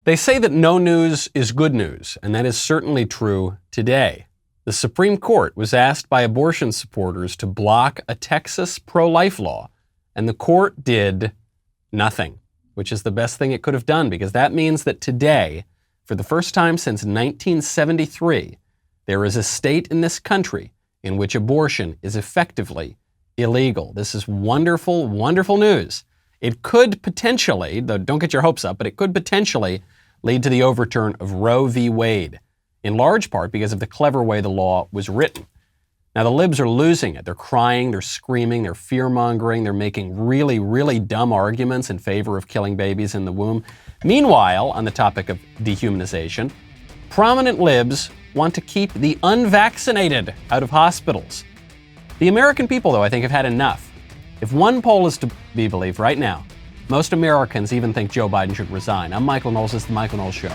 They say that no news is good news, and that is certainly true today. The Supreme Court was asked by abortion supporters to block a Texas pro-life law, and the court did nothing, which is the best thing it could have done, because that means that today, for the first time since 1973, there is a state in this country in which abortion is effectively illegal. This is wonderful, wonderful news. It could potentially, though don't get your hopes up, but it could potentially lead to the overturn of Roe v. Wade, in large part because of the clever way the law was written. Now, the libs are losing it. They're crying, they're screaming, they're fear-mongering, they're making really, really dumb arguments in favor of killing babies in the womb. Meanwhile, on the topic of dehumanization, prominent libs want to keep the unvaccinated out of hospitals. The American people, though, I think have had enough. If one poll is to be believed right now, most Americans even think Joe Biden should resign. I'm Michael Knowles. This is The Michael Knowles Show.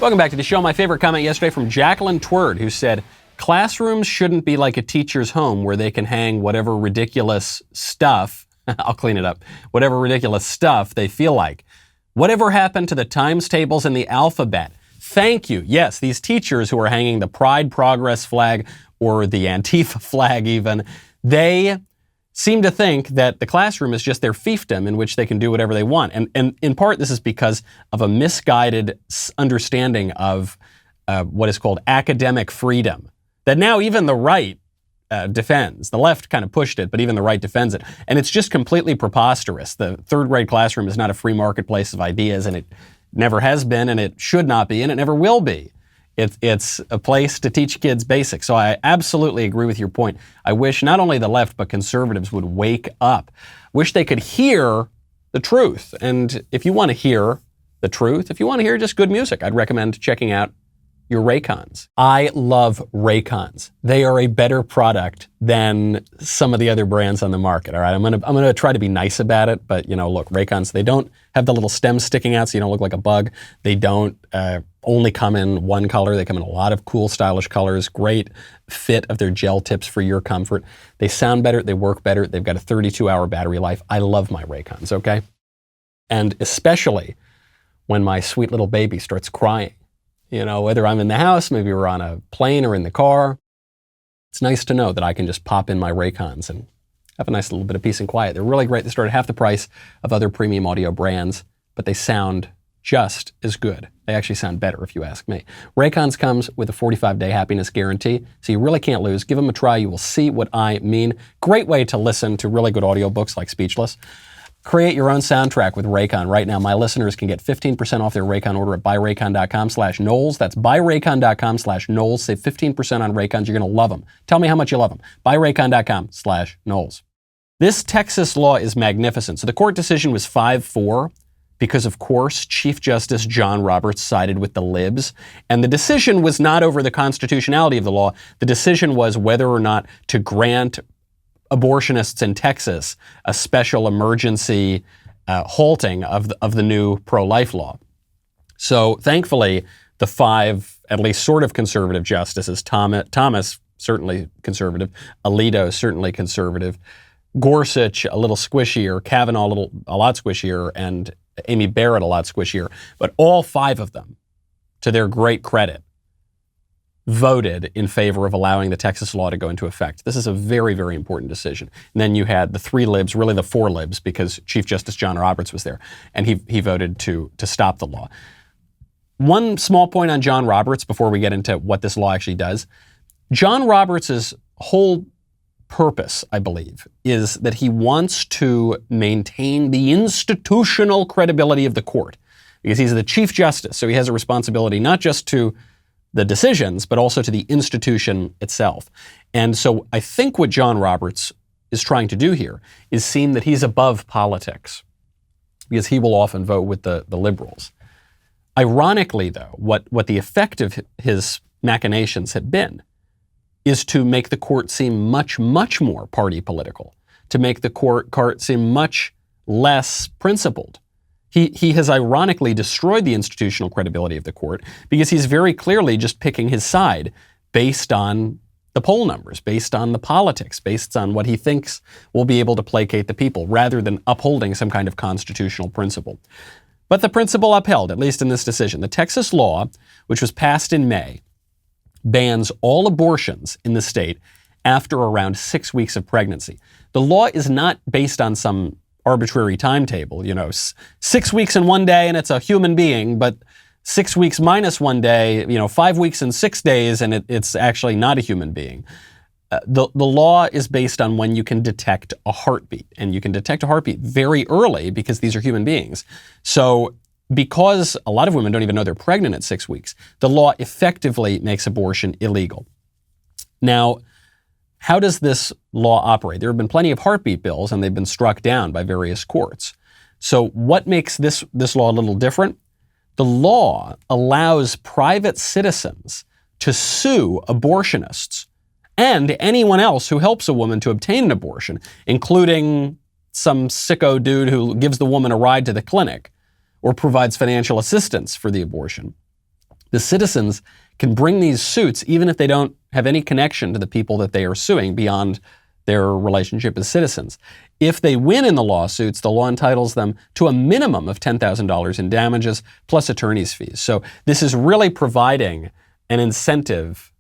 Welcome back to the show. My favorite comment yesterday from Jacqueline Twerd, who said, classrooms shouldn't be like a teacher's home where they can hang whatever ridiculous stuff, I'll clean it up, whatever ridiculous stuff they feel like. Whatever happened to the times tables and the alphabet? Thank you. Yes, these teachers who are hanging the Pride Progress flag or the Antifa flag even, they seem to think that the classroom is just their fiefdom in which they can do whatever they want. And in part, this is because of a misguided understanding of what is called academic freedom, that now even the right defends. The left kind of pushed it, but even the right defends it. And it's just completely preposterous. The third grade classroom is not a free marketplace of ideas, and it never has been, and it should not be, and it never will be. It's a place to teach kids basics. So I absolutely agree with your point. I wish not only the left, but conservatives would wake up. Wish they could hear the truth. And if you want to hear the truth, if you want to hear just good music, I'd recommend checking out your Raycons. I love Raycons. They are a better product than some of the other brands on the market. All right, I'm gonna try to be nice about it, but look, Raycons, they don't have the little stems sticking out so you don't look like a bug. They don't only come in one color. They come in a lot of cool, stylish colors. Great fit of their gel tips for your comfort. They sound better. They work better. They've got a 32-hour battery life. I love my Raycons, okay? And especially when my sweet little baby starts crying. Whether I'm in the house, maybe we're on a plane or in the car, it's nice to know that I can just pop in my Raycons and have a nice little bit of peace and quiet. They're really great. They start at half the price of other premium audio brands, but they sound just as good. They actually sound better if you ask me. Raycons comes with a 45-day happiness guarantee, so you really can't lose. Give them a try. You will see what I mean. Great way to listen to really good audiobooks like Speechless. Create your own soundtrack with Raycon. Right now, my listeners can get 15% off their Raycon order at buyraycon.com/Knowles. That's buyraycon.com/Knowles. Save 15% on Raycons. You're going to love them. Tell me how much you love them. Buyraycon.com/Knowles. This Texas law is magnificent. So the court decision was 5-4 because, of course, Chief Justice John Roberts sided with the libs. And the decision was not over the constitutionality of the law. The decision was whether or not to grant abortionists in Texas a special emergency halting of the new pro-life law. So thankfully, the five, at least sort of conservative justices, Thomas certainly conservative, Alito certainly conservative, Gorsuch a little squishier, Kavanaugh a lot squishier, and Amy Barrett a lot squishier, but all five of them, to their great credit, voted in favor of allowing the Texas law to go into effect. This is a very, very important decision. And then you had the three libs, really the four libs, because Chief Justice John Roberts was there, and he voted to stop the law. One small point on John Roberts before we get into what this law actually does. John Roberts' whole purpose, I believe, is that he wants to maintain the institutional credibility of the court, because he's the Chief Justice, so he has a responsibility not just to the decisions, but also to the institution itself. And so I think what John Roberts is trying to do here is seem that he's above politics, because he will often vote with the liberals. Ironically, though, what the effect of his machinations have been is to make the court seem much, much more party political, to make the court seem much less principled. He has ironically destroyed the institutional credibility of the court because he's very clearly just picking his side based on the poll numbers, based on the politics, based on what he thinks will be able to placate the people, rather than upholding some kind of constitutional principle. But the principle upheld, at least in this decision. The Texas law, which was passed in May, bans all abortions in the state after around 6 weeks of pregnancy. The law is not based on some arbitrary timetable, 6 weeks and 1 day and it's a human being, but 6 weeks minus 1 day, 5 weeks and 6 days and it's actually not a human being. The law is based on when you can detect a heartbeat, and you can detect a heartbeat very early because these are human beings. So because a lot of women don't even know they're pregnant at 6 weeks, the law effectively makes abortion illegal. Now, how does this law operate? There have been plenty of heartbeat bills, and they've been struck down by various courts. So what makes this law a little different? The law allows private citizens to sue abortionists and anyone else who helps a woman to obtain an abortion, including some sicko dude who gives the woman a ride to the clinic or provides financial assistance for the abortion. The citizens can bring these suits even if they don't have any connection to the people that they are suing beyond their relationship as citizens. If they win in the lawsuits, the law entitles them to a minimum of $10,000 in damages plus attorney's fees. So this is really providing an incentive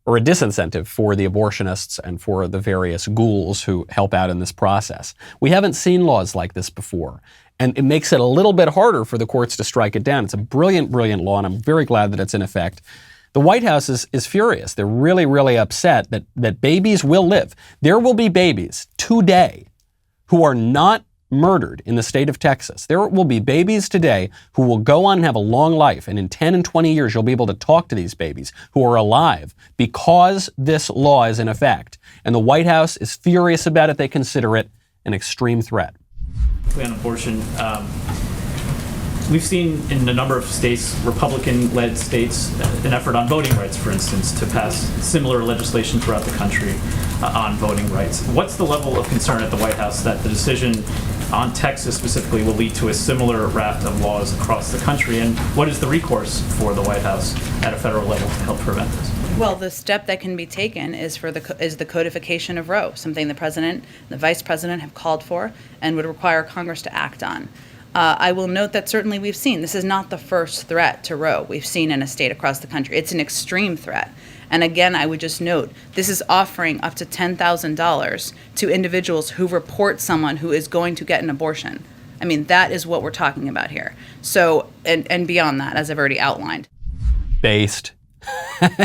or a disincentive for the abortionists and for the various ghouls who help out in this process. We haven't seen laws like this before, and it makes it a little bit harder for the courts to strike it down. It's a brilliant, brilliant law, and I'm very glad that it's in effect. The White House is furious. They're really, really upset that babies will live. There will be babies today who are not murdered in the state of Texas. There will be babies today who will go on and have a long life, and in 10 and 20 years you'll be able to talk to these babies who are alive because this law is in effect. And the White House is furious about it. They consider it an extreme threat. On abortion, we've seen in a number of states, Republican-led states, an effort on voting rights, for instance, to pass similar legislation throughout the country on voting rights. What's the level of concern at the White House that the decision on Texas specifically will lead to a similar raft of laws across the country? And what is the recourse for the White House at a federal level to help prevent this? Well, the step that can be taken is the codification of Roe, something the president, the vice president have called for and would require Congress to act on. I will note that certainly we've seen, this is not the first threat to Roe we've seen in a state across the country. It's an extreme threat. And again, I would just note, this is offering up to $10,000 to individuals who report someone who is going to get an abortion. I mean, that is what we're talking about here. So, and beyond that, as I've already outlined. Based.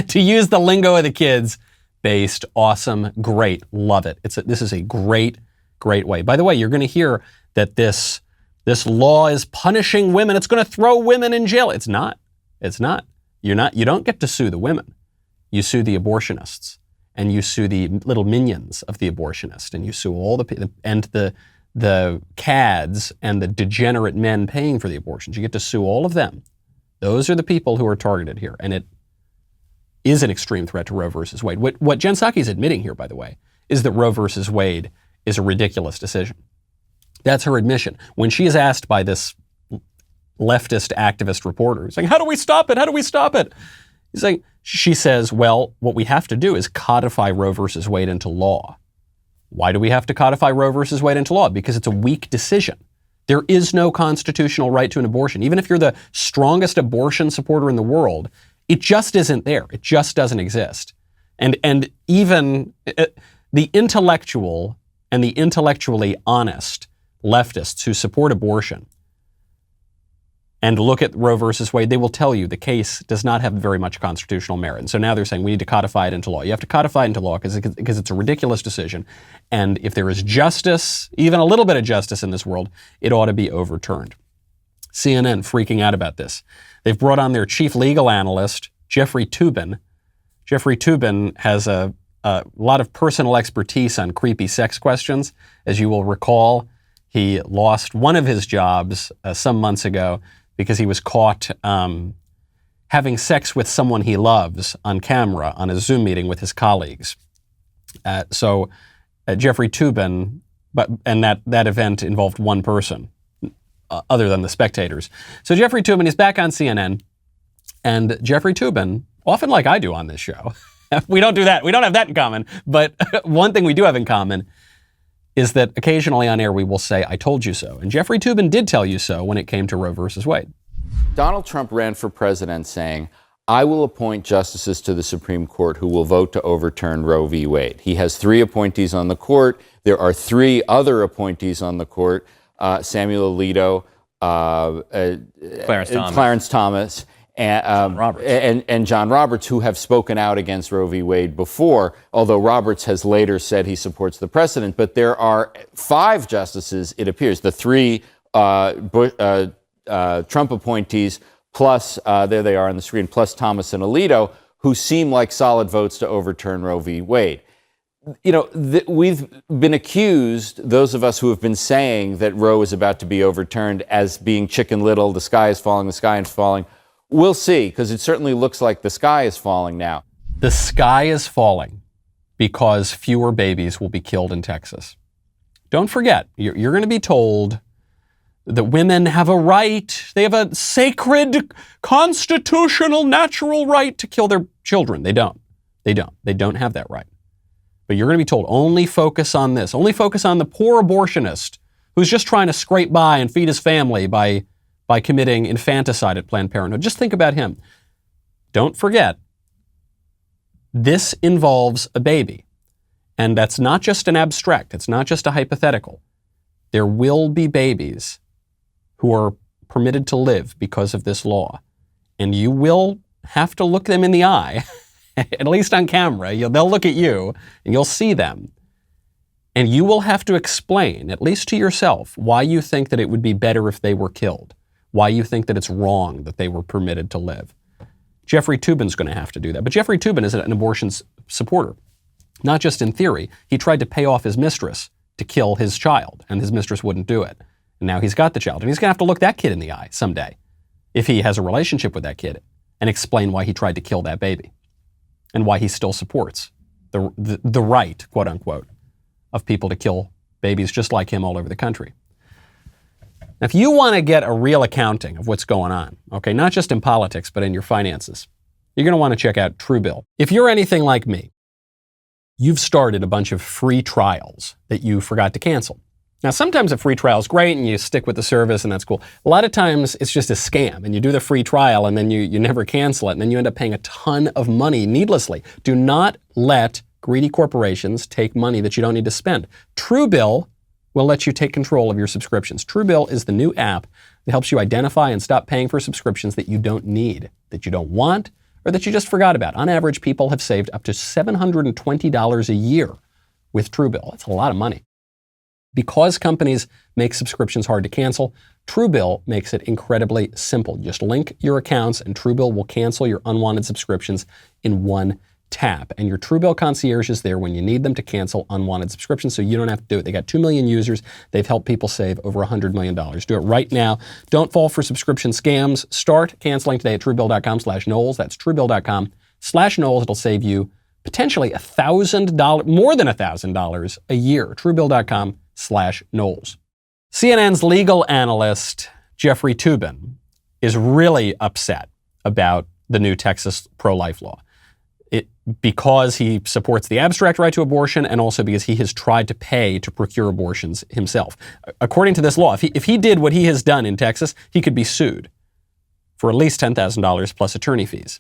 To use the lingo of the kids, based, awesome, great, love it. This is a great, great way. By the way, you're going to hear that this law is punishing women. It's going to throw women in jail. It's not. It's not. You don't get to sue the women. You sue the abortionists, and you sue the little minions of the abortionist, and you sue all the cads and the degenerate men paying for the abortions. You get to sue all of them. Those are the people who are targeted here, and it is an extreme threat to Roe versus Wade. What Jen Psaki is admitting here, by the way, is that Roe versus Wade is a ridiculous decision. That's her admission. When she is asked by this leftist activist reporter, saying, "How do we stop it? How do we stop it?" She says, well, what we have to do is codify Roe versus Wade into law. Why do we have to codify Roe versus Wade into law? Because it's a weak decision. There is no constitutional right to an abortion. Even if you're the strongest abortion supporter in the world, it just isn't there. It just doesn't exist. And even the intellectual and the intellectually honest leftists who support abortion and look at Roe versus Wade, they will tell you the case does not have very much constitutional merit. And so now they're saying we need to codify it into law. You have to codify it into law because it's a ridiculous decision. And if there is justice, even a little bit of justice in this world, it ought to be overturned. CNN freaking out about this. They've brought on their chief legal analyst, Jeffrey Toobin. Jeffrey Toobin has a lot of personal expertise on creepy sex questions. As you will recall, he lost one of his jobs some months ago because he was caught having sex with someone he loves on camera on a Zoom meeting with his colleagues. So Jeffrey Toobin, and that event involved one person other than the spectators. So Jeffrey Toobin is back on CNN, and Jeffrey Toobin, often like I do on this show, We don't do that. We don't have that in common. But one thing we do have in common is that occasionally on air we will say, I told you so. And Jeffrey Toobin did tell you so when it came to Roe versus Wade. Donald Trump ran for president saying, I will appoint justices to the Supreme Court who will vote to overturn Roe v. Wade. He has 3 appointees on the court. There are 3 other appointees on the court, Samuel Alito, Clarence Thomas, and John Roberts, who have spoken out against Roe v. Wade before, although Roberts has later said he supports the precedent. But there are 5 justices, it appears, the 3 Trump appointees, plus, there they are on the screen, plus Thomas and Alito, who seem like solid votes to overturn Roe v. Wade. You know, we've been accused, those of us who have been saying that Roe is about to be overturned, as being Chicken Little, the sky is falling, the sky is falling. We'll see, because it certainly looks like the sky is falling now. The sky is falling because fewer babies will be killed in Texas. Don't forget, you're going to be told that women have a right, they have a sacred, constitutional, natural right to kill their children. They don't. They don't have that right. But you're going to be told, only focus on this. Only focus on the poor abortionist who's just trying to scrape by and feed his family by committing infanticide at Planned Parenthood. Just think about him. Don't forget, this involves a baby. And that's not just an abstract. It's not just a hypothetical. There will be babies who are permitted to live because of this law. And you will have to look them in the eye, at least on camera. They'll look at you and you'll see them. And you will have to explain, at least to yourself, why you think that it would be better if they were killed, why you think that it's wrong that they were permitted to live. Jeffrey Toobin's going to have to do that. But Jeffrey Toobin is an abortion supporter, not just in theory. He tried to pay off his mistress to kill his child, and his mistress wouldn't do it. And now he's got the child, and he's going to have to look that kid in the eye someday, if he has a relationship with that kid, and explain why he tried to kill that baby, and why he still supports the right, quote unquote, of people to kill babies just like him all over the country. Now, if you want to get a real accounting of what's going on, okay, not just in politics, but in your finances, you're going to want to check out Truebill. If you're anything like me, you've started a bunch of free trials that you forgot to cancel. Now, sometimes a free trial is great and you stick with the service and that's cool. A lot of times it's just a scam and you do the free trial and then you never cancel it and then you end up paying a ton of money needlessly. Do not let greedy corporations take money that you don't need to spend. Truebill will let you take control of your subscriptions. Truebill is the new app that helps you identify and stop paying for subscriptions that you don't need, that you don't want, or that you just forgot about. On average, people have saved up to $720 a year with Truebill. That's a lot of money. Because companies make subscriptions hard to cancel, Truebill makes it incredibly simple. Just link your accounts and Truebill will cancel your unwanted subscriptions in one tap. And your Truebill concierge is there when you need them to cancel unwanted subscriptions, so you don't have to do it. They got 2 million users. They've helped people save over $100 million. Do it right now. Don't fall for subscription scams. Start canceling today at Truebill.com/Knowles. That's Truebill.com/Knowles. It'll save you potentially $1,000, more than $1,000 a year. Truebill.com/Knowles. CNN's legal analyst, Jeffrey Toobin, is really upset about the new Texas pro-life law. Because he supports the abstract right to abortion and also because he has tried to pay to procure abortions himself. According to this law, if he did what he has done in Texas, he could be sued for at least $10,000 plus attorney fees.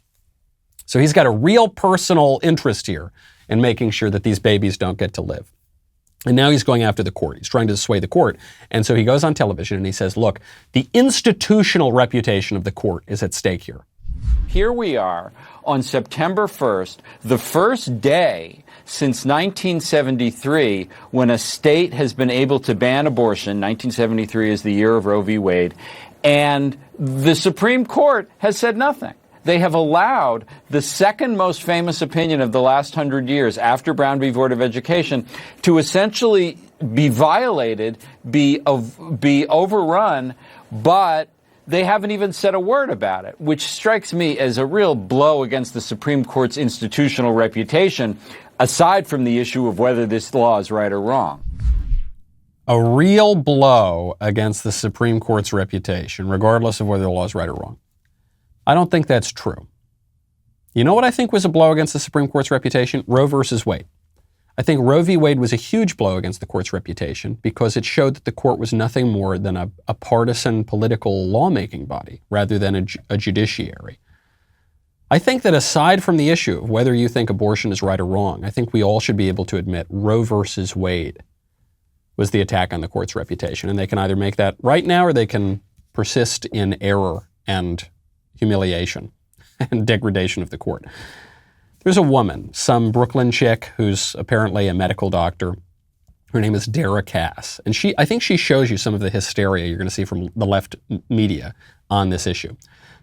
So he's got a real personal interest here in making sure that these babies don't get to live. And now he's going after the court. He's trying to sway the court. And so he goes on television and he says, look, the institutional reputation of the court is at stake here. Here we are on September 1st, the first day since 1973 when a state has been able to ban abortion. 1973 is the year of Roe v. Wade. And the Supreme Court has said nothing. They have allowed the second most famous opinion of the last 100 years after Brown v. Board of Education to essentially be violated, be overrun, but they haven't even said a word about it, which strikes me as a real blow against the Supreme Court's institutional reputation, aside from the issue of whether this law is right or wrong. A real blow against the Supreme Court's reputation, regardless of whether the law is right or wrong. I don't think that's true. You know what I think was a blow against the Supreme Court's reputation? Roe versus Wade. I think Roe v. Wade was a huge blow against the court's reputation because it showed that the court was nothing more than a partisan political lawmaking body rather than a judiciary. I think that aside from the issue of whether you think abortion is right or wrong, I think we all should be able to admit Roe versus Wade was the attack on the court's reputation. And they can either make that right now or they can persist in error and humiliation and degradation of the court. There's a woman, some Brooklyn chick who's apparently a medical doctor. Her name is Dara Cass. And I think she shows you some of the hysteria you're going to see from the left media on this issue.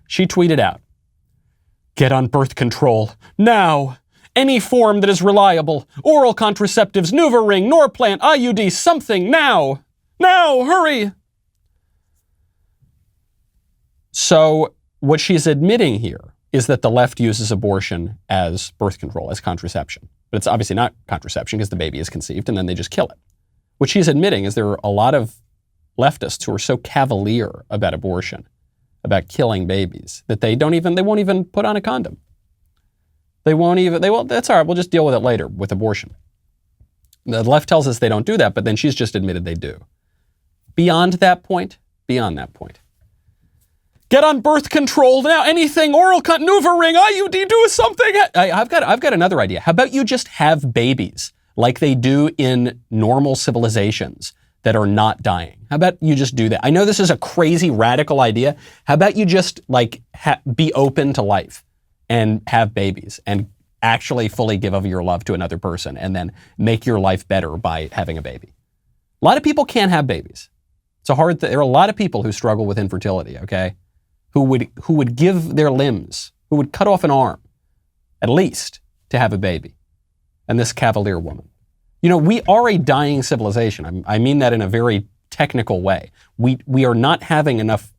She tweeted out, "Get on birth control now. Any form that is reliable. Oral contraceptives, NuvaRing, Norplant, IUD, something now. Now, hurry." So what she's admitting here is that the left uses abortion as birth control, as contraception. But it's obviously not contraception because the baby is conceived and then they just kill it. What she's admitting is there are a lot of leftists who are so cavalier about abortion, about killing babies, that they won't even put on a condom. That's all right, we'll just deal with it later with abortion. The left tells us they don't do that, but then she's just admitted they do. Beyond that point, get on birth control now, anything, NuvaRing, IUD, do something. I've got another idea. How about you just have babies like they do in normal civilizations that are not dying? How about you just do that? I know this is a crazy radical idea. How about you just be open to life and have babies and actually fully give of your love to another person and then make your life better by having a baby? A lot of people can't have babies. It's a hard thing. There are a lot of people who struggle with infertility, okay? Who would give their limbs, who would cut off an arm, at least, to have a baby. And this cavalier woman. You know, we are a dying civilization. I mean that in a very technical way. We are not having enough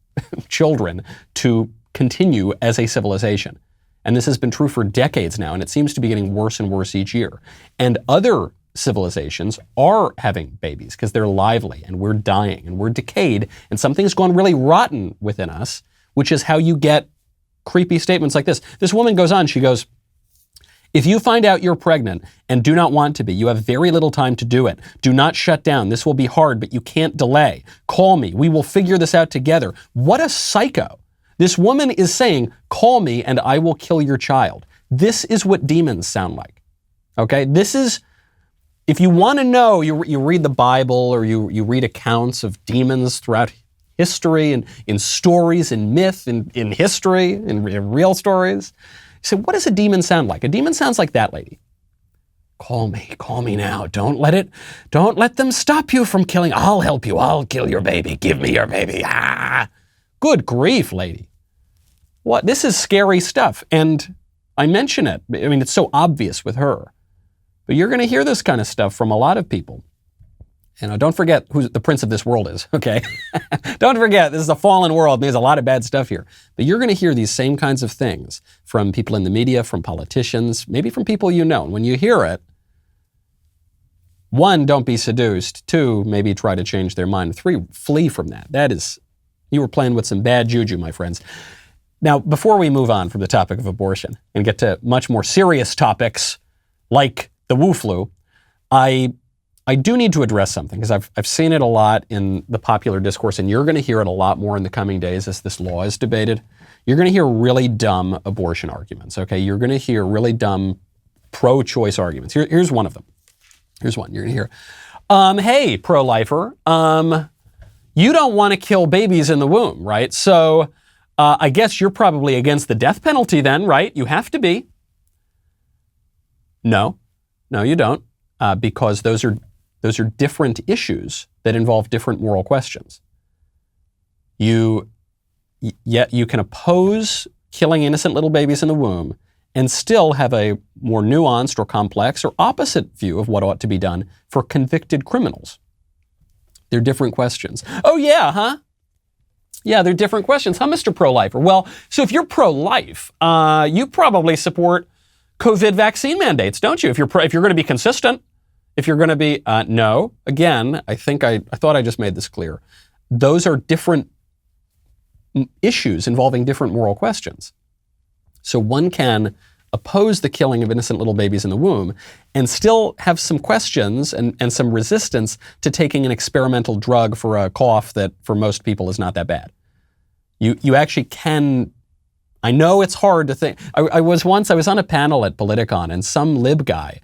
children to continue as a civilization. And this has been true for decades now, and it seems to be getting worse and worse each year. And other civilizations are having babies because they're lively, and we're dying, and we're decayed, and something's gone really rotten within us, which is how you get creepy statements like this. This woman goes on, she goes, "If you find out you're pregnant and do not want to be, you have very little time to do it. Do not shut down. This will be hard, but you can't delay. Call me. We will figure this out together." What a psycho. This woman is saying, call me and I will kill your child. This is what demons sound like. Okay? This is, if you want to know, you read the Bible or you read accounts of demons throughout history and in stories and myth and in history and in real stories. You say, what does a demon sound like? A demon sounds like that lady. Call me now. Don't let them stop you from killing. I'll help you. I'll kill your baby. Give me your baby. Ah, good grief, lady. What? This is scary stuff. And I mention it. I mean, it's so obvious with her. But you're going to hear this kind of stuff from a lot of people. And don't forget who the prince of this world is, okay? Don't forget, this is a fallen world. There's a lot of bad stuff here. But you're going to hear these same kinds of things from people in the media, from politicians, maybe from people you know. And when you hear it, 1, don't be seduced. 2, maybe try to change their mind. 3, flee from that. You were playing with some bad juju, my friends. Now, before we move on from the topic of abortion and get to much more serious topics like the WuFlu, I do need to address something because I've seen it a lot in the popular discourse, and you're going to hear it a lot more in the coming days as this law is debated. You're going to hear really dumb abortion arguments, okay? You're going to hear really dumb pro-choice arguments. Here's one of them. Here's one. You're going to hear, hey, pro-lifer, you don't want to kill babies in the womb, right? So I guess you're probably against the death penalty then, right? You have to be. No, you don't, because those are different issues that involve different moral questions. You can oppose killing innocent little babies in the womb and still have a more nuanced or complex or opposite view of what ought to be done for convicted criminals. They're different questions. Oh yeah, huh? Yeah, they're different questions, huh, Mr. Pro-Lifer? Well, so if you're pro-life, you probably support COVID vaccine mandates, don't you? If you're going to be consistent. If you're going to be, no, again, I thought I just made this clear. Those are different issues involving different moral questions. So one can oppose the killing of innocent little babies in the womb and still have some questions and some resistance to taking an experimental drug for a cough that for most people is not that bad. You actually can. I know it's hard to think. I was on a panel at Politicon, and some lib guy,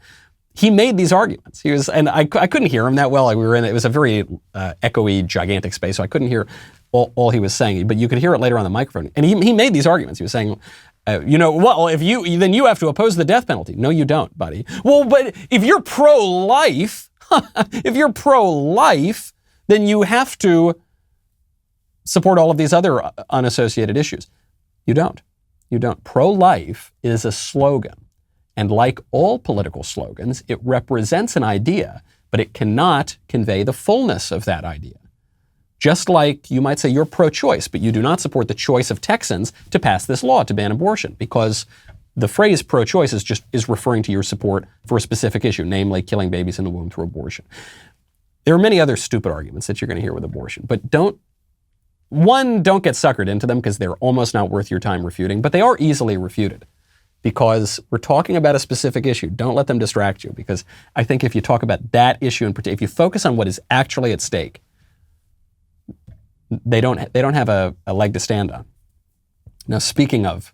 he made these arguments. And I couldn't hear him that well. It was a very echoey, gigantic space, so I couldn't hear all he was saying. But you could hear it later on the microphone. And he made these arguments. He was saying, then you have to oppose the death penalty. No, you don't, buddy. Well, but if you're pro-life, then you have to support all of these other unassociated issues. You don't. Pro-life is a slogan. And like all political slogans, it represents an idea, but it cannot convey the fullness of that idea. Just like you might say you're pro-choice, but you do not support the choice of Texans to pass this law to ban abortion, because the phrase pro-choice is referring to your support for a specific issue, namely killing babies in the womb through abortion. There are many other stupid arguments that you're going to hear with abortion, but don't get suckered into them because they're almost not worth your time refuting, but they are easily refuted because we're talking about a specific issue. Don't let them distract you, because I think if you talk about that issue in particular, if you focus on what is actually at stake, they don't have a leg to stand on. Now, speaking of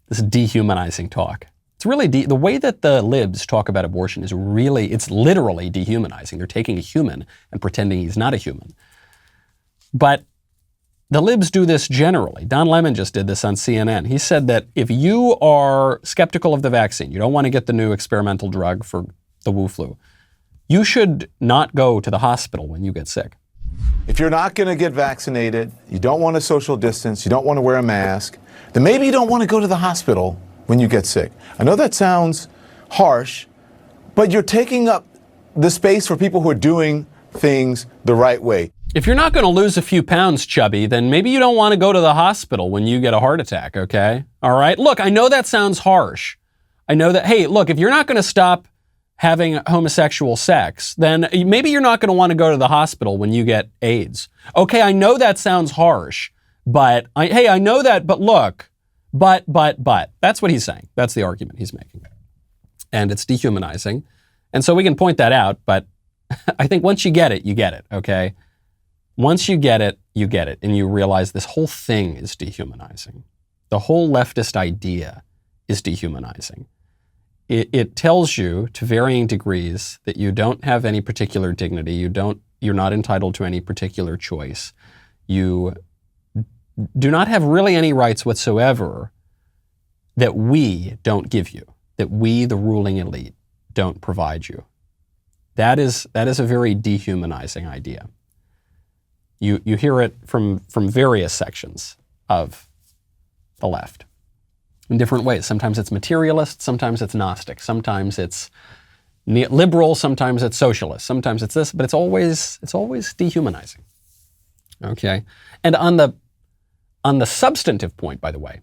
this dehumanizing talk, it's really the way that the libs talk about abortion it's literally dehumanizing. They're taking a human and pretending he's not a human. But the libs do this generally. Don Lemon just did this on CNN. He said that if you are skeptical of the vaccine, you don't want to get the new experimental drug for the WuFlu, you should not go to the hospital when you get sick. If you're not going to get vaccinated, you don't want to social distance, you don't want to wear a mask, then maybe you don't want to go to the hospital when you get sick. I know that sounds harsh, but you're taking up the space for people who are doing things the right way. If you're not going to lose a few pounds, chubby, then maybe you don't want to go to the hospital when you get a heart attack, okay? All right? Look, I know that sounds harsh. I know that, hey, look, if you're not going to stop having homosexual sex, then maybe you're not going to want to go to the hospital when you get AIDS. Okay, I know that sounds harsh, but I know that, but look, but. That's what he's saying. That's the argument he's making. And it's dehumanizing. And so we can point that out, but I think once you get it, okay? Once you get it, and you realize this whole thing is dehumanizing. The whole leftist idea is dehumanizing. It tells you to varying degrees that you don't have any particular dignity, you're not entitled to any particular choice. You do not have really any rights whatsoever that we don't give you, that we, the ruling elite, don't provide you. That is a very dehumanizing idea. You hear it from various sections of the left in different ways. Sometimes it's materialist, sometimes it's Gnostic, sometimes it's liberal, sometimes it's socialist, sometimes it's this, but it's always dehumanizing. Okay? And on the substantive point, by the way,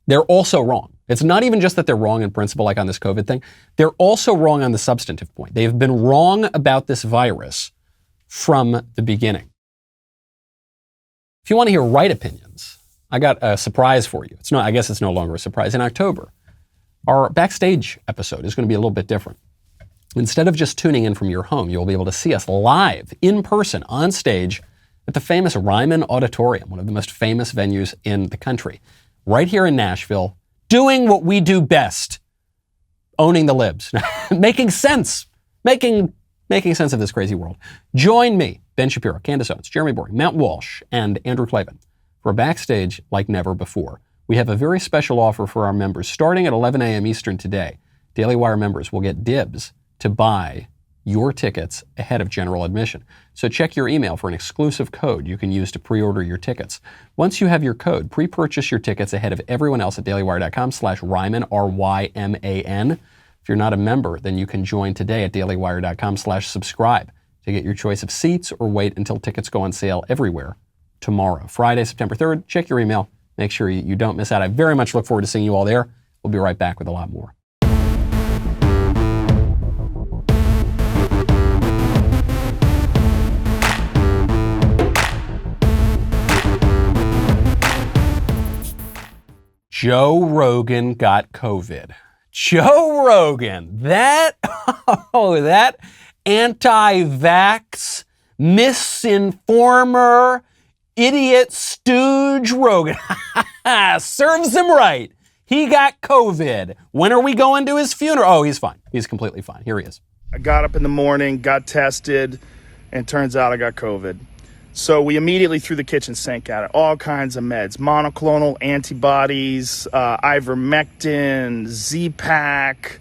they're also wrong. It's not even just that they're wrong in principle, like on this COVID thing. They're also wrong on the substantive point. They've been wrong about this virus from the beginning. If you want to hear right opinions, I got a surprise for you. I guess it's no longer a surprise. In October, our backstage episode is going to be a little bit different. Instead of just tuning in from your home, you'll be able to see us live, in person, on stage, at the famous Ryman Auditorium, one of the most famous venues in the country, right here in Nashville, doing what we do best, owning the libs, making sense of this crazy world. Join me, Ben Shapiro, Candace Owens, Jeremy Boring, Matt Walsh, and Andrew Klavan for a backstage like never before. We have a very special offer for our members. Starting at 11 a.m. Eastern today, Daily Wire members will get dibs to buy your tickets ahead of general admission. So check your email for an exclusive code you can use to pre-order your tickets. Once you have your code, pre-purchase your tickets ahead of everyone else at dailywire.com/Ryman, R-Y-M-A-N. If you're not a member, then you can join today at dailywire.com/subscribe to get your choice of seats or wait until tickets go on sale everywhere tomorrow. Friday, September 3rd. Check your email. Make sure you don't miss out. I very much look forward to seeing you all there. We'll be right back with a lot more. Joe Rogan got COVID. Joe Rogan, that anti-vax, misinformer, idiot stooge Rogan. Serves him right. He got COVID. When are we going to his funeral? Oh, he's fine. He's completely fine. Here he is. I got up in the morning, got tested, and turns out I got COVID. So we immediately threw the kitchen sink at it. All kinds of meds, monoclonal antibodies, Ivermectin, Z-Pak,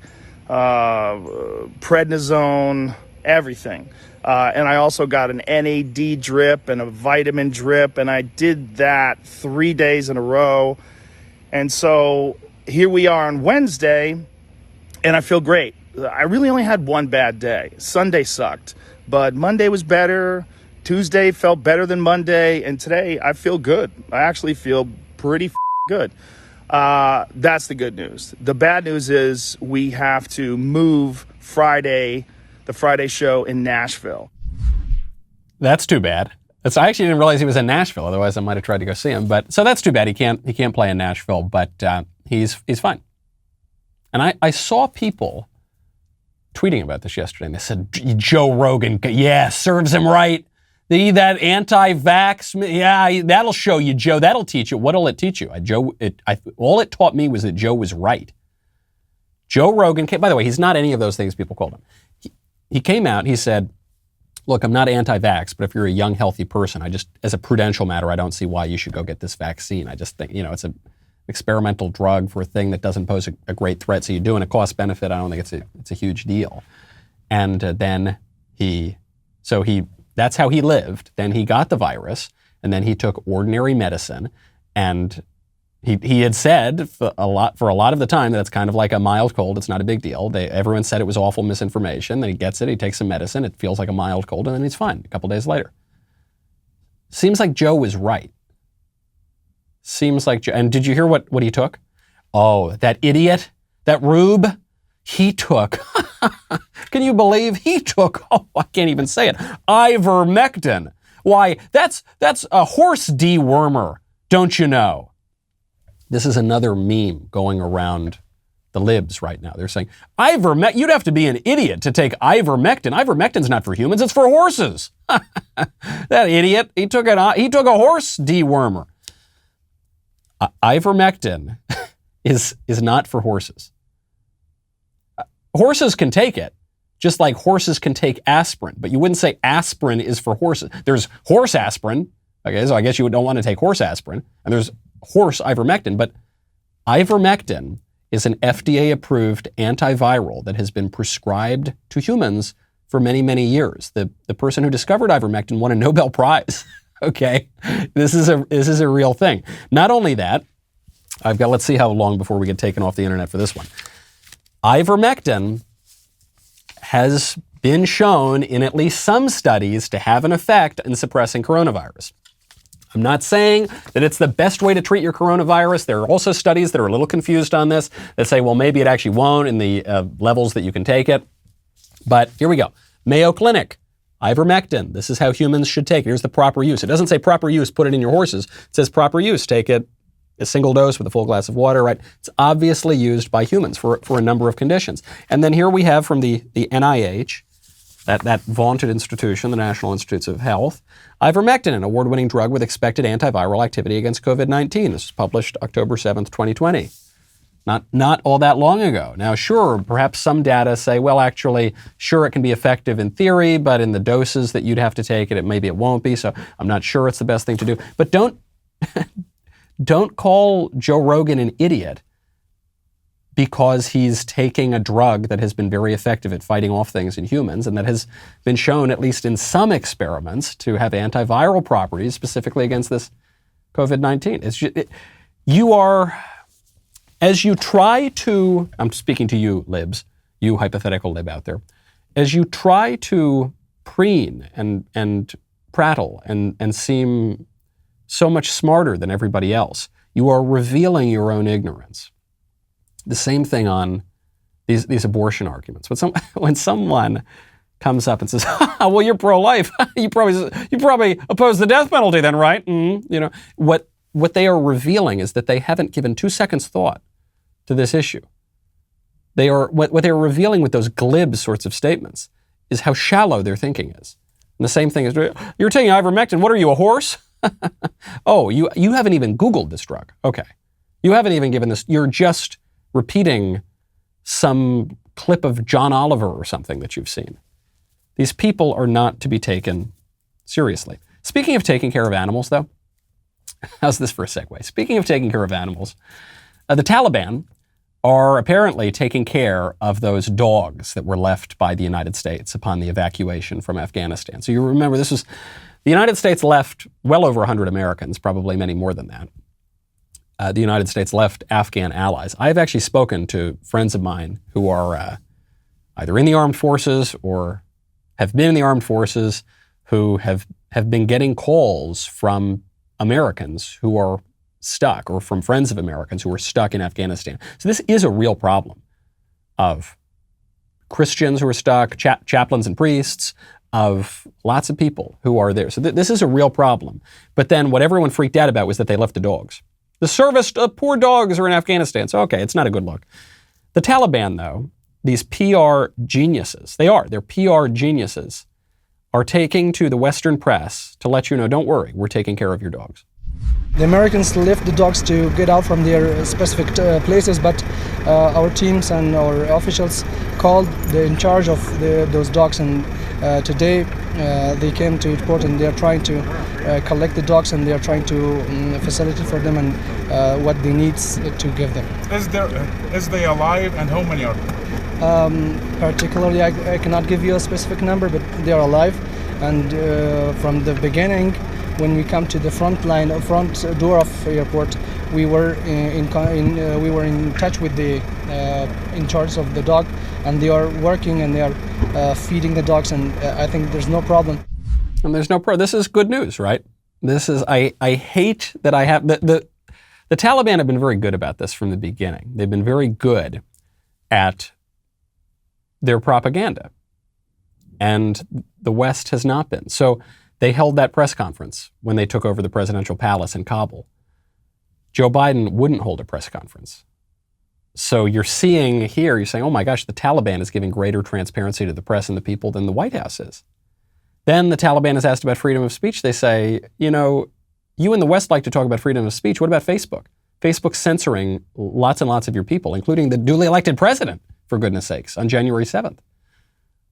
prednisone, everything. And I also got an NAD drip and a vitamin drip, and I did that 3 days in a row. And so here we are on Wednesday, and I feel great. I really only had one bad day. Sunday sucked, but Monday was better. Tuesday felt better than Monday, and today I feel good. I actually feel pretty good. That's the good news. The bad news is we have to move the Friday show in Nashville. That's too bad. I actually didn't realize he was in Nashville. Otherwise, I might have tried to go see him. But so that's too bad. He can't play in Nashville. But he's fine. And I saw people tweeting about this yesterday, and they said Joe Rogan, yeah, serves him right. That anti-vax, yeah, that'll show you, Joe. That'll teach you. What'll it teach you? All it taught me was that Joe was right. Joe Rogan, by the way, he's not any of those things people called him. He came out, he said, look, I'm not anti-vax, but if you're a young, healthy person, as a prudential matter, I don't see why you should go get this vaccine. I just think, it's an experimental drug for a thing that doesn't pose a great threat. So you're doing a cost benefit. I don't think it's a huge deal. And then that's how he lived. Then he got the virus, and then he took ordinary medicine, and he had said for a lot of the time that it's kind of like a mild cold. It's not a big deal. Everyone said it was awful misinformation. Then he gets it. He takes some medicine. It feels like a mild cold, and then he's fine a couple days later. Seems like Joe was right. Seems like Joe. And did you hear what he took? Oh, that idiot, that rube, he took. Can you believe he took? Oh, I can't even say it. Ivermectin. Why? That's a horse dewormer. Don't you know? This is another meme going around the libs right now. They're saying, Ivermectin, you'd have to be an idiot to take Ivermectin. Ivermectin's not for humans, it's for horses. That idiot, he took a horse dewormer. Ivermectin is not for horses. Horses can take it, just like horses can take aspirin, but you wouldn't say aspirin is for horses. There's horse aspirin, okay, so I guess you don't want to take horse aspirin, and there's horse ivermectin, but ivermectin is an FDA-approved antiviral that has been prescribed to humans for many, many years. The person who discovered ivermectin won a Nobel Prize. Okay, this is a real thing. Not only that, let's see how long before we get taken off the internet for this one. Ivermectin has been shown in at least some studies to have an effect in suppressing coronavirus. I'm not saying that it's the best way to treat your coronavirus. There are also studies that are a little confused on this that say, well, maybe it actually won't in the levels that you can take it. But here we go. Mayo Clinic, ivermectin. This is how humans should take it. Here's the proper use. It doesn't say proper use, put it in your horses. It says proper use, take it a single dose with a full glass of water, right? It's obviously used by humans for a number of conditions. And then here we have from the NIH, that vaunted institution, the National Institutes of Health, ivermectin, an award-winning drug with expected antiviral activity against COVID-19. This was published October 7th, 2020. Not all that long ago. Now, sure, perhaps some data say, well, actually, sure, it can be effective in theory, but in the doses that you'd have to take it, maybe it won't be, so I'm not sure it's the best thing to do. But don't call Joe Rogan an idiot because he's taking a drug that has been very effective at fighting off things in humans and that has been shown, at least in some experiments, to have antiviral properties specifically against this COVID-19. You are, as you try to, I'm speaking to you libs, you hypothetical lib out there, as you try to preen and prattle and seem so much smarter than everybody else, you are revealing your own ignorance. The same thing on these abortion arguments. When someone comes up and says, well, you're pro-life, you probably oppose the death penalty then, right? What what they are revealing is that they haven't given 2 seconds thought to this issue. What they are revealing with those glib sorts of statements is how shallow their thinking is. And the same thing is, you're taking ivermectin, what are you, a horse? Oh, you haven't even Googled this drug. Okay. You haven't even given this, you're just repeating some clip of John Oliver or something that you've seen. These people are not to be taken seriously. Speaking of taking care of animals, though, how's this for a segue? Speaking of taking care of animals, the Taliban are apparently taking care of those dogs that were left by the United States upon the evacuation from Afghanistan. So you remember the United States left well over 100 Americans, probably many more than that. The United States left Afghan allies. I've actually spoken to friends of mine who are either in the armed forces or have been in the armed forces who have been getting calls from Americans who are stuck, or from friends of Americans who are stuck in Afghanistan. So this is a real problem of Christians who are stuck, chaplains and priests, of lots of people who are there. So this is a real problem. But then what everyone freaked out about was that they left the dogs. The service, poor dogs are in Afghanistan. So okay, it's not a good look. The Taliban, though, these PR geniuses, they're PR geniuses, are taking to the Western press to let you know, don't worry, we're taking care of your dogs. The Americans left the dogs to get out from their specific places, but our teams and our officials called the in charge of those dogs, and today they came to airport and they are trying to collect the dogs, and they are trying to facilitate for them and what they need to give them. Is they alive, and how many are there? Particularly, I cannot give you a specific number, but they are alive, and from the beginning, when we come to the front door of the airport, we were in touch with the in charge of the dog, and they are working and they are feeding the dogs, and I think there's no problem. And there's no problem. This is good news, right? This is, I hate that I have, the Taliban have been very good about this from the beginning. They've been very good at their propaganda, and the West has not been. So they held that press conference when they took over the presidential palace in Kabul. Joe Biden wouldn't hold a press conference. So you're seeing here, you're saying, oh my gosh, the Taliban is giving greater transparency to the press and the people than the White House is. Then the Taliban is asked about freedom of speech. They say, you in the West like to talk about freedom of speech. What about Facebook? Facebook's censoring lots and lots of your people, including the duly elected president, for goodness sakes, on January 7th.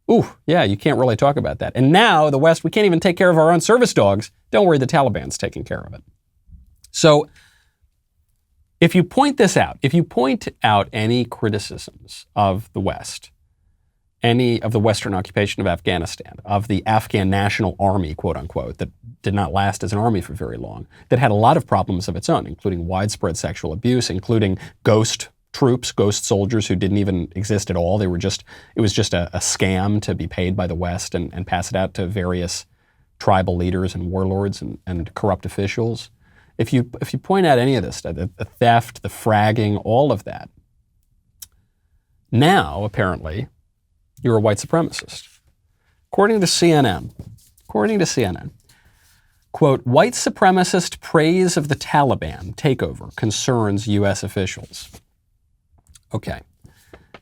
Ooh, yeah, you can't really talk about that. And now the West, we can't even take care of our own service dogs. Don't worry, the Taliban's taking care of it. So if you point this out, if you point out any criticisms of the West, any of the Western occupation of Afghanistan, of the Afghan National Army, quote unquote, that did not last as an army for very long, that had a lot of problems of its own, including widespread sexual abuse, including ghost troops, ghost soldiers who didn't even exist at all. It was just a scam to be paid by the West and pass it out to various tribal leaders and warlords and corrupt officials. If you point out any of this, the theft, the fragging, all of that, now apparently you're a white supremacist. According to CNN, quote, white supremacist praise of the Taliban takeover concerns U.S. officials. Okay.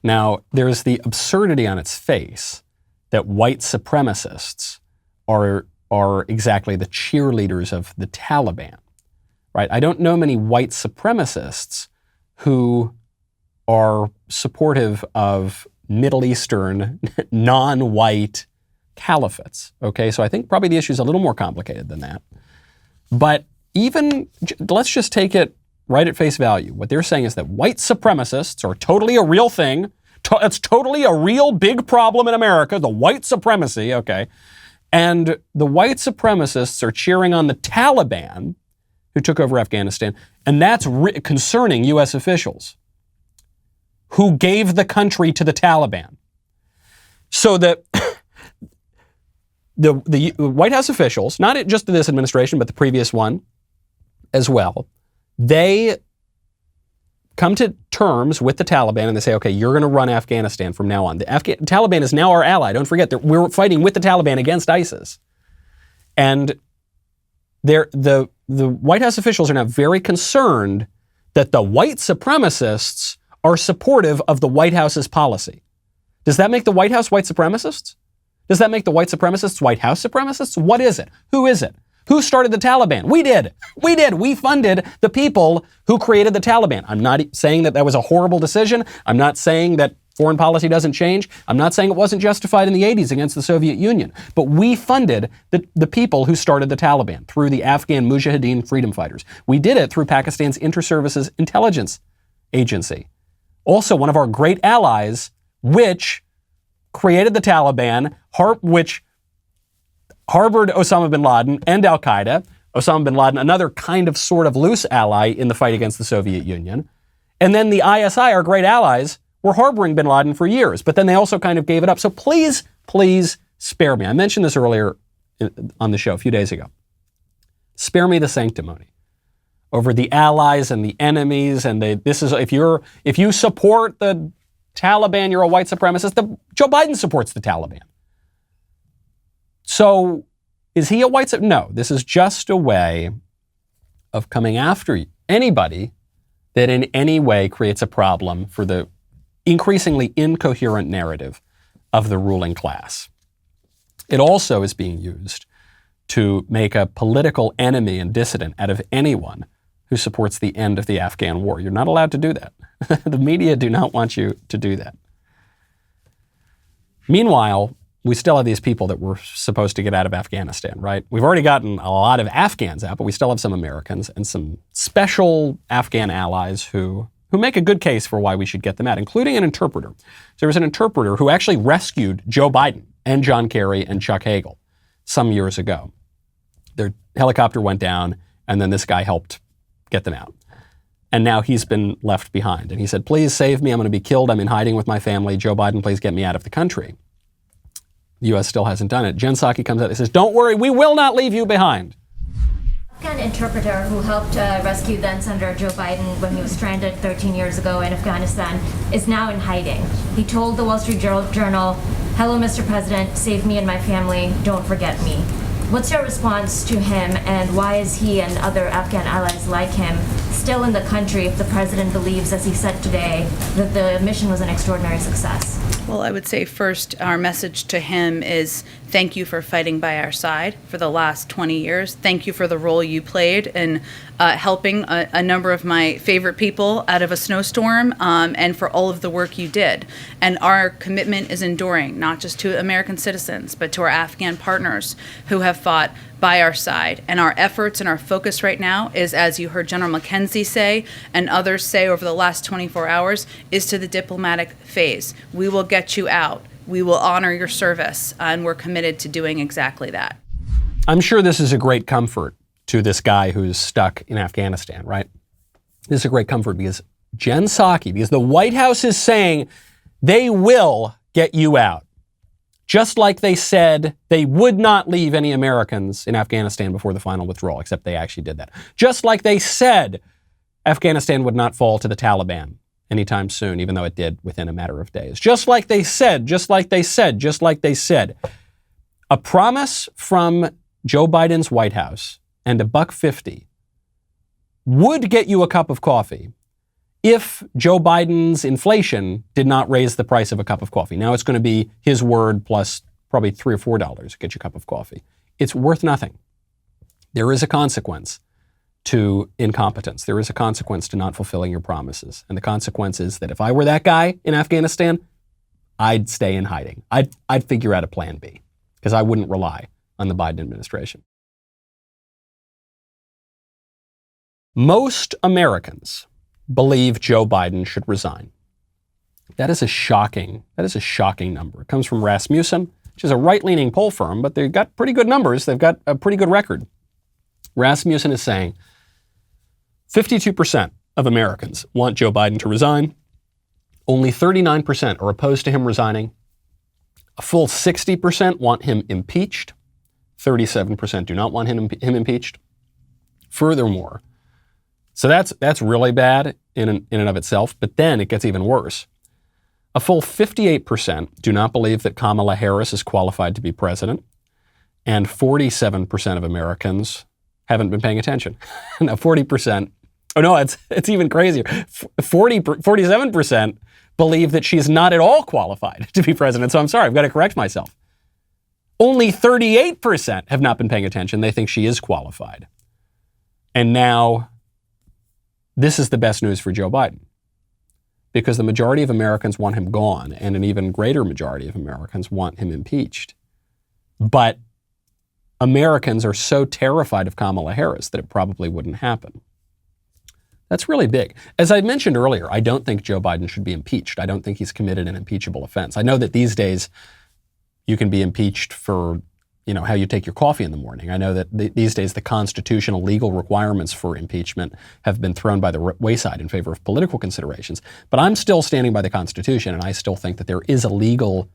Now, there's the absurdity on its face that white supremacists are exactly the cheerleaders of the Taliban, right? I don't know many white supremacists who are supportive of Middle Eastern, non-white caliphates, okay? So I think probably the issue is a little more complicated than that. But let's just take it right at face value. What they're saying is that white supremacists are totally a real thing. It's totally a real big problem in America, the white supremacy, okay? And the white supremacists are cheering on the Taliban, who took over Afghanistan, and that's concerning U.S. officials who gave the country to the Taliban. So the White House officials, not just this administration, but the previous one as well, they come to terms with the Taliban and they say, okay, you're going to run Afghanistan from now on. The Taliban is now our ally. Don't forget that we're fighting with the Taliban against ISIS. And the the White House officials are now very concerned that the white supremacists are supportive of the White House's policy. Does that make the White House white supremacists? Does that make the white supremacists White House supremacists? What is it? Who is it? Who started the Taliban? We did. We did. We funded the people who created the Taliban. I'm not saying that that was a horrible decision. I'm not saying that foreign policy doesn't change. I'm not saying it wasn't justified in the 80s against the Soviet Union. But we funded the people who started the Taliban through the Afghan Mujahideen freedom fighters. We did it through Pakistan's Inter-Services Intelligence Agency. Also one of our great allies, which created the Taliban, which harbored Osama bin Laden and al-Qaeda. Osama bin Laden, another kind of sort of loose ally in the fight against the Soviet Union. And then the ISI, our great allies, were harboring bin Laden for years, but then they also kind of gave it up. So please, please spare me. I mentioned this earlier on the show a few days ago. Spare me the sanctimony over the allies and the enemies. And if you support the Taliban, you're a white supremacist. Joe Biden supports the Taliban. So is he a white supremacist? No, this is just a way of coming after anybody that in any way creates a problem for the increasingly incoherent narrative of the ruling class. It also is being used to make a political enemy and dissident out of anyone who supports the end of the Afghan war. You're not allowed to do that. The media do not want you to do that. Meanwhile, we still have these people that we're supposed to get out of Afghanistan, right? We've already gotten a lot of Afghans out, but we still have some Americans and some special Afghan allies who make a good case for why we should get them out, including an interpreter. So there was an interpreter who actually rescued Joe Biden and John Kerry and Chuck Hagel some years ago. Their helicopter went down, and then this guy helped get them out. And now he's been left behind. And he said, please save me. I'm going to be killed. I'm in hiding with my family. Joe Biden, please get me out of the country. The U.S. still hasn't done it. Jen Psaki comes out and says, don't worry, we will not leave you behind. Afghan interpreter who helped rescue then Senator Joe Biden when he was stranded 13 years ago in Afghanistan is now in hiding. He told the Wall Street Journal, hello, Mr. President, save me and my family, don't forget me. What's your response to him, and why is he and other Afghan allies like him still in the country if the president believes, as he said today, that the mission was an extraordinary success? Well, I would say first, our message to him is thank you for fighting by our side for the last 20 years. Thank you for the role you played in helping a number of my favorite people out of a snowstorm, and for all of the work you did. And our commitment is enduring, not just to American citizens, but to our Afghan partners who have fought by our side. And our efforts and our focus right now is, as you heard General McKenzie say and others say over the last 24 hours, is to the diplomatic phase. We will get you out. We will honor your service, and we're committed to doing exactly that. I'm sure this is a great comfort to this guy who's stuck in Afghanistan, right? This is a great comfort because Jen Psaki, because the White House is saying they will get you out. Just like they said they would not leave any Americans in Afghanistan before the final withdrawal, except they actually did that. Just like they said Afghanistan would not fall to the Taliban anytime soon, even though it did within a matter of days. Just like they said. A promise from Joe Biden's White House and $1.50 would get you a cup of coffee if Joe Biden's inflation did not raise the price of a cup of coffee. Now it's going to be his word plus probably $3 or $4 to get you a cup of coffee. It's worth nothing. There is a consequence to incompetence. There is a consequence to not fulfilling your promises. And the consequence is that if I were that guy in Afghanistan, I'd stay in hiding. I'd figure out a plan B because I wouldn't rely on the Biden administration. Most Americans believe Joe Biden should resign. That is a shocking number. It comes from Rasmussen, which is a right-leaning poll firm, but they've got pretty good numbers. They've got a pretty good record. Rasmussen is saying 52% of Americans want Joe Biden to resign. Only 39% are opposed to him resigning. A full 60% want him impeached. 37% do not want him impeached. Furthermore, so that's really bad in and of itself, but then it gets even worse. A full 58% do not believe that Kamala Harris is qualified to be president, and 47% of Americans haven't been paying attention. Now 40%, oh no, it's even crazier. 47% believe that she's not at all qualified to be president. So I'm sorry, I've got to correct myself. Only 38% have not been paying attention. They think she is qualified. And now this is the best news for Joe Biden, because the majority of Americans want him gone, and an even greater majority of Americans want him impeached. But Americans are so terrified of Kamala Harris that it probably wouldn't happen. That's really big. As I mentioned earlier, I don't think Joe Biden should be impeached. I don't think he's committed an impeachable offense. I know that these days you can be impeached for, how you take your coffee in the morning. I know that these days the constitutional legal requirements for impeachment have been thrown by the wayside in favor of political considerations. But I'm still standing by the Constitution, and I still think that there is a legal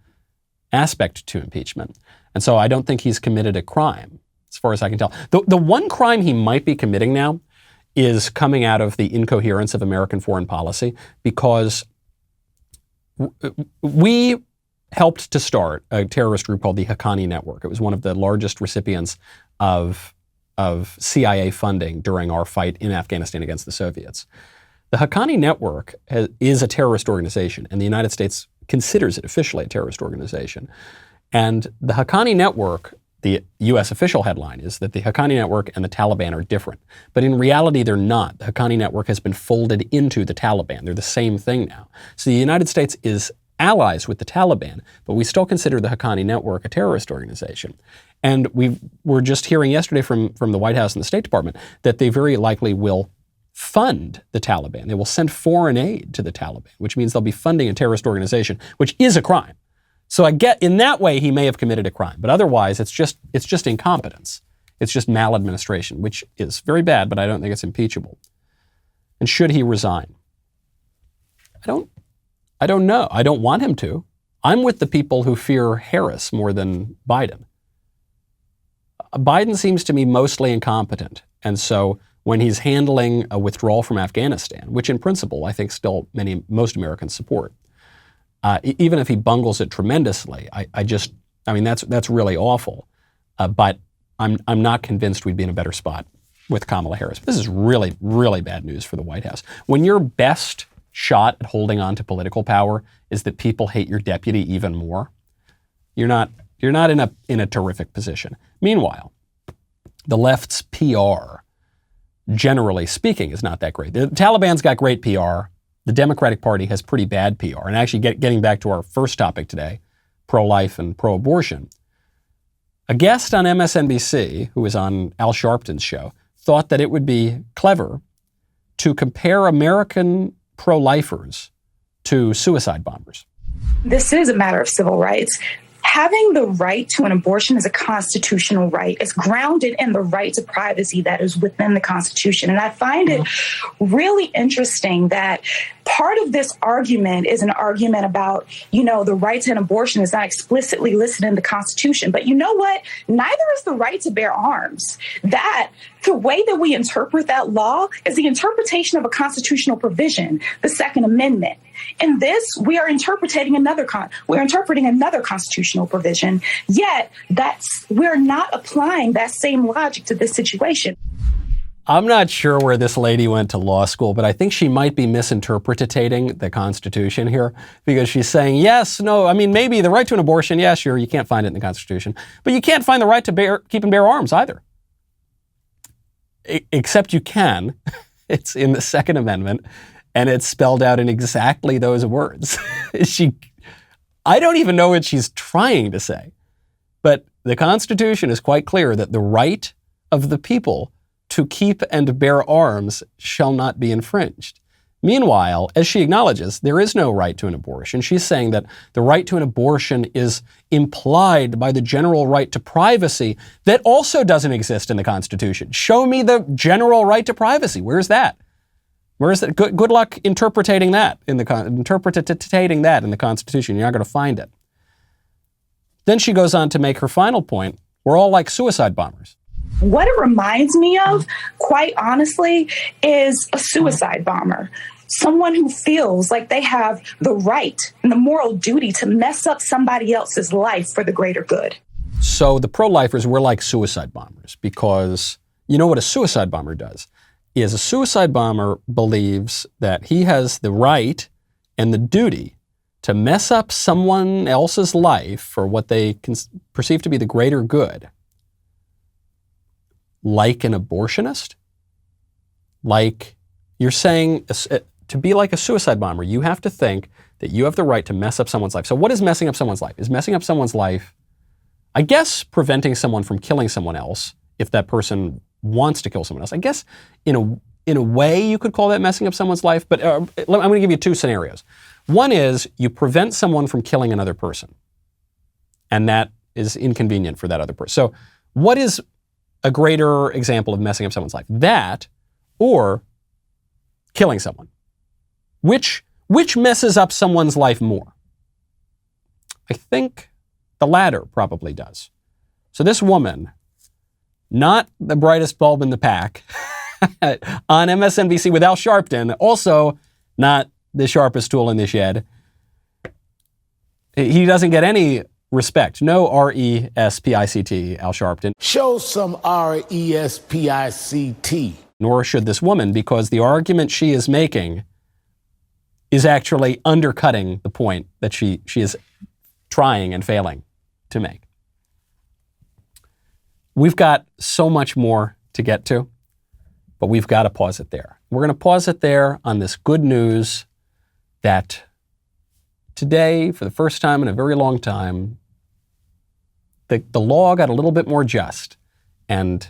aspect to impeachment. And so I don't think he's committed a crime, as far as I can tell. The one crime he might be committing now is coming out of the incoherence of American foreign policy, because we helped to start a terrorist group called the Haqqani Network. It was one of the largest recipients of CIA funding during our fight in Afghanistan against the Soviets. The Haqqani Network is a terrorist organization, and the United States considers it officially a terrorist organization. And the Haqqani Network, the U.S. official headline is that the Haqqani Network and the Taliban are different. But in reality, they're not. The Haqqani Network has been folded into the Taliban. They're the same thing now. So the United States is allies with the Taliban, but we still consider the Haqqani Network a terrorist organization. And we were just hearing yesterday from the White House and the State Department that they very likely will fund the Taliban. They will send foreign aid to the Taliban, which means they'll be funding a terrorist organization, which is a crime. So I get, in that way, he may have committed a crime, but otherwise it's just incompetence. It's just maladministration, which is very bad, but I don't think it's impeachable. And should he resign? I don't know. I don't want him to. I'm with the people who fear Harris more than Biden. Biden seems to me mostly incompetent. And so when he's handling a withdrawal from Afghanistan, which in principle I think still most Americans support, even if he bungles it tremendously, that's really awful. But I'm not convinced we'd be in a better spot with Kamala Harris. This is really, really bad news for the White House. When your best shot at holding on to political power is that people hate your deputy even more, you're not in a terrific position. Meanwhile, the left's PR, generally speaking, is not that great. The Taliban's got great PR. The Democratic Party has pretty bad PR. And actually, getting back to our first topic today, pro-life and pro-abortion, a guest on MSNBC, who was on Al Sharpton's show, thought that it would be clever to compare American pro-lifers to suicide bombers. This is a matter of civil rights. Having the right to an abortion is a constitutional right. It's grounded in the right to privacy that is within the Constitution. And I find it really interesting that part of this argument is an argument about, the right to an abortion is not explicitly listed in the Constitution. But you know what? Neither is the right to bear arms. The way that we interpret that law is the interpretation of a constitutional provision, the Second Amendment. In this, we are interpreting another constitutional provision, yet we're not applying that same logic to this situation. I'm not sure where this lady went to law school, but I think she might be misinterpreting the Constitution here, because she's saying, yes, no, maybe the right to an abortion, yeah, sure, you can't find it in the Constitution, but you can't find the right to keep and bear arms either. Except you can. It's in the Second Amendment, and it's spelled out in exactly those words. I don't even know what she's trying to say, but the Constitution is quite clear that the right of the people to keep and bear arms shall not be infringed. Meanwhile, as she acknowledges, there is no right to an abortion. She's saying that the right to an abortion is implied by the general right to privacy that also doesn't exist in the Constitution. Show me the general right to privacy. Where's that? Where is that? Good luck interpreting that in the Constitution. You're not going to find it. Then she goes on to make her final point. We're all like suicide bombers. What it reminds me of, quite honestly, is a suicide bomber. Someone who feels like they have the right and the moral duty to mess up somebody else's life for the greater good. So the pro-lifers were like suicide bombers because, You know what a suicide bomber does? Is a suicide bomber believes that he has the right and the duty to mess up someone else's life for what they perceive to be the greater good. Like an abortionist? Like you're saying, to be like a suicide bomber, you have to think that you have the right to mess up someone's life. So what is messing up someone's life? Is messing up someone's life, I guess, preventing someone from killing someone else if that person wants to kill someone else. I guess in a way you could call that messing up someone's life, but I'm going to give you two scenarios. One is you prevent someone from killing another person, and that is inconvenient for that other person. So what is a greater example of messing up someone's life? That or killing someone? Which messes up someone's life more? I think the latter probably does. So this woman, not the brightest bulb in the pack, on MSNBC with Al Sharpton, also not the sharpest tool in the shed. He doesn't get any respect. No R-E-S-P-I-C-T, Al Sharpton. Show some R-E-S-P-I-C-T. Nor should this woman, because the argument she is making is actually undercutting the point that she is trying and failing to make. We've got so much more to get to, but we've got to pause it there. We're going to pause it there on this good news that today, for the first time in a very long time, the law got a little bit more just, and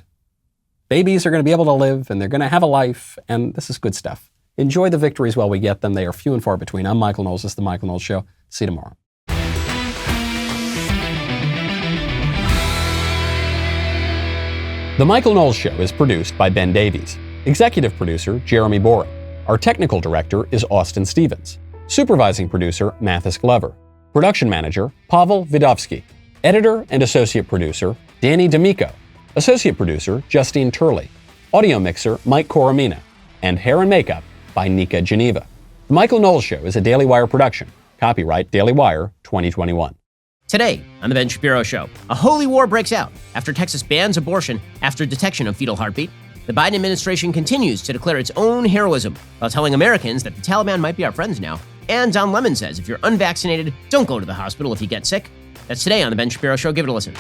babies are going to be able to live, and they're going to have a life, and this is good stuff. Enjoy the victories while we get them. They are few and far between. I'm Michael Knowles. This is The Michael Knowles Show. See you tomorrow. The Michael Knowles Show is produced by Ben Davies. Executive producer, Jeremy Boring. Our technical director is Austin Stevens. Supervising producer, Mathis Glover. Production manager, Pavel Vidovsky. Editor and associate producer, Danny D'Amico. Associate producer, Justine Turley. Audio mixer, Mike Coromina. And hair and makeup by Nika Geneva. The Michael Knowles Show is a Daily Wire production. Copyright Daily Wire 2021. Today on The Ben Shapiro Show, a holy war breaks out after Texas bans abortion after detection of fetal heartbeat. The Biden administration continues to declare its own heroism while telling Americans that the Taliban might be our friends now. And Don Lemon says if you're unvaccinated, don't go to the hospital if you get sick. That's today on The Ben Shapiro Show. Give it a listen.